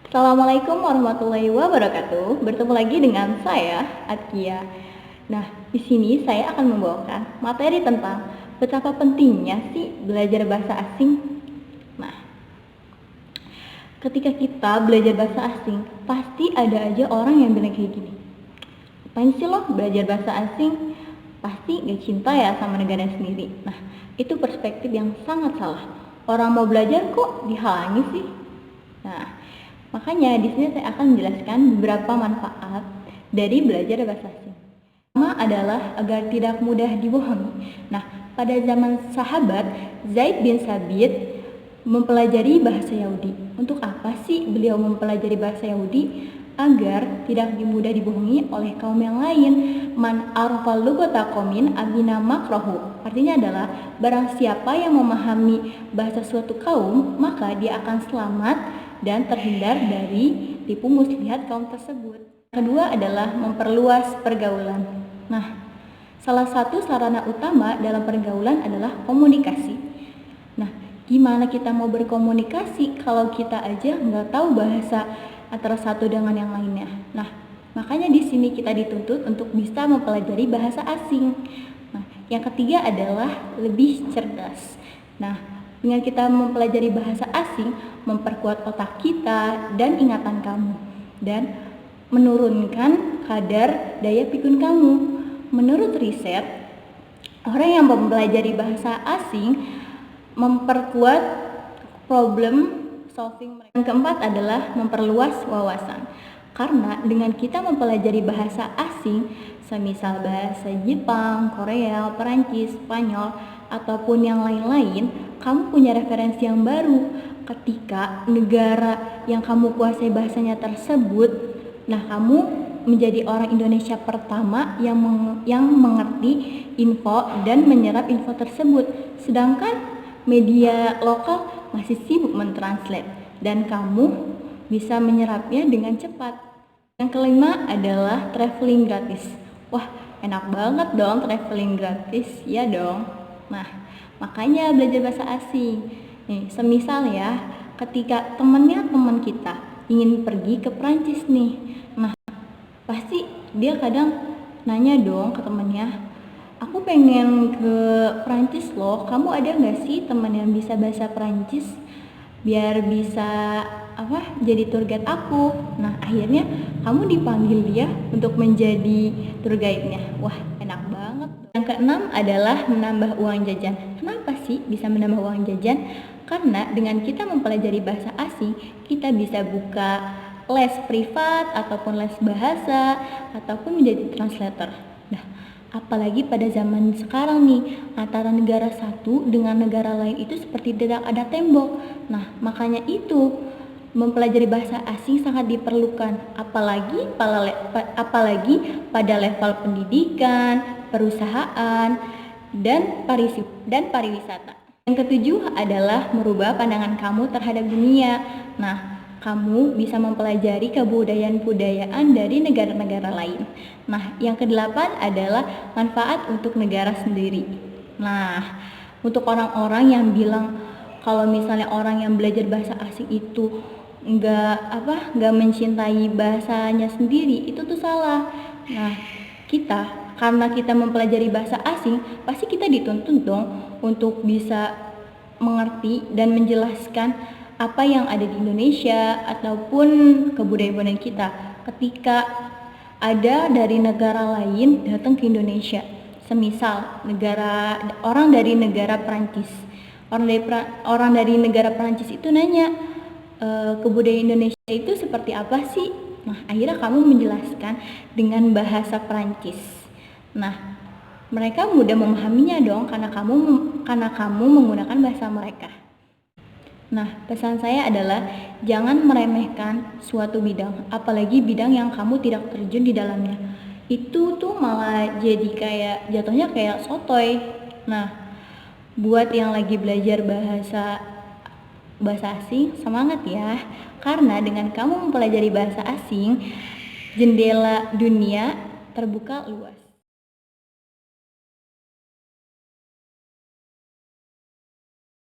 Assalamualaikum warahmatullahi wabarakatuh. Bertemu lagi dengan saya, Atkia. Nah, di sini saya akan membawakan materi tentang betapa pentingnya sih belajar bahasa asing. Nah, ketika kita belajar bahasa asing, pasti ada aja orang yang bilang kayak gini. Apain sih lo belajar bahasa asing? Pasti gak cinta ya sama negara sendiri. Nah, itu perspektif yang sangat salah. Orang mau belajar kok dihalangi sih? Nah, makanya di sini saya akan menjelaskan beberapa manfaat dari belajar bahasa asing. Pertama adalah agar tidak mudah dibohongi. Nah, pada zaman sahabat, Zaid bin Sabit mempelajari bahasa Yahudi. Untuk apa sih beliau mempelajari bahasa Yahudi? Agar tidak mudah dibohongi oleh kaum yang lain. Man arfal lughata qaumin amina makrohu. Artinya adalah barang siapa yang memahami bahasa suatu kaum, maka dia akan selamat dan terhindar dari tipu muslihat kaum tersebut. Kedua adalah memperluas pergaulan. Nah, salah satu sarana utama dalam pergaulan adalah komunikasi. Nah, gimana kita mau berkomunikasi kalau kita aja nggak tahu bahasa antara satu dengan yang lainnya? Nah, makanya di sini kita dituntut untuk bisa mempelajari bahasa asing. Nah, yang ketiga adalah lebih cerdas. Nah, dengan kita mempelajari bahasa asing, memperkuat otak kita dan ingatan kamu, dan menurunkan kadar daya pikun kamu. Menurut riset, orang yang mempelajari bahasa asing memperkuat problem solving mereka. Yang keempat adalah memperluas wawasan. Karena dengan kita mempelajari bahasa asing, semisal bahasa Jepang, Korea, Perancis, Spanyol, ataupun yang lain-lain, kamu punya referensi yang baru. Ketika negara yang kamu kuasai bahasanya tersebut, nah kamu menjadi orang Indonesia pertama yang mengerti info dan menyerap info tersebut. Sedangkan media lokal masih sibuk mentranslate dan kamu bisa menyerapnya dengan cepat. Yang kelima adalah traveling gratis. Wah, enak banget dong traveling gratis, ya dong. Nah, makanya belajar bahasa asing. Nih, semisal ya, ketika teman kita ingin pergi ke Prancis nih. Nah, pasti dia kadang nanya dong ke temennya, aku pengen ke Prancis loh, kamu ada gak sih teman yang bisa bahasa Prancis? Biar bisa jadi tour guide aku. Nah, akhirnya kamu dipanggil dia untuk menjadi tour guide-nya. Wah, enak banget. Yang keenam adalah menambah uang jajan. Kenapa sih bisa menambah uang jajan? Karena dengan kita mempelajari bahasa asing, kita bisa buka les privat ataupun les bahasa ataupun menjadi translator. Nah, apalagi pada zaman sekarang nih, antara negara satu dengan negara lain itu seperti tidak ada tembok. Nah, makanya itu mempelajari bahasa asing sangat diperlukan, apalagi pada level pendidikan, perusahaan, dan pariwisata. Yang ketujuh adalah merubah pandangan kamu terhadap dunia. Nah, kamu bisa mempelajari kebudayaan dari negara-negara lain. Nah, yang kedelapan adalah manfaat untuk negara sendiri. Nah, untuk orang-orang yang bilang kalau misalnya orang yang belajar bahasa asing itu nggak mencintai bahasanya sendiri, itu tuh salah. Nah, karena kita mempelajari bahasa asing, pasti kita dituntut dong untuk bisa mengerti dan menjelaskan apa yang ada di Indonesia ataupun kebudayaan kita. Ketika ada dari negara lain datang ke Indonesia, semisal orang dari negara Perancis, orang dari negara Perancis itu nanya, kebudayaan Indonesia itu seperti apa sih? Nah, akhirnya kamu menjelaskan dengan bahasa Perancis. Nah, mereka mudah memahaminya dong karena kamu menggunakan bahasa mereka. Nah, pesan saya adalah jangan meremehkan suatu bidang, apalagi bidang yang kamu tidak terjun di dalamnya. Itu tuh malah jadi jatuhnya kayak sotoy. Nah, buat yang lagi belajar bahasa asing, semangat ya. Karena dengan kamu mempelajari bahasa asing, jendela dunia terbuka luas.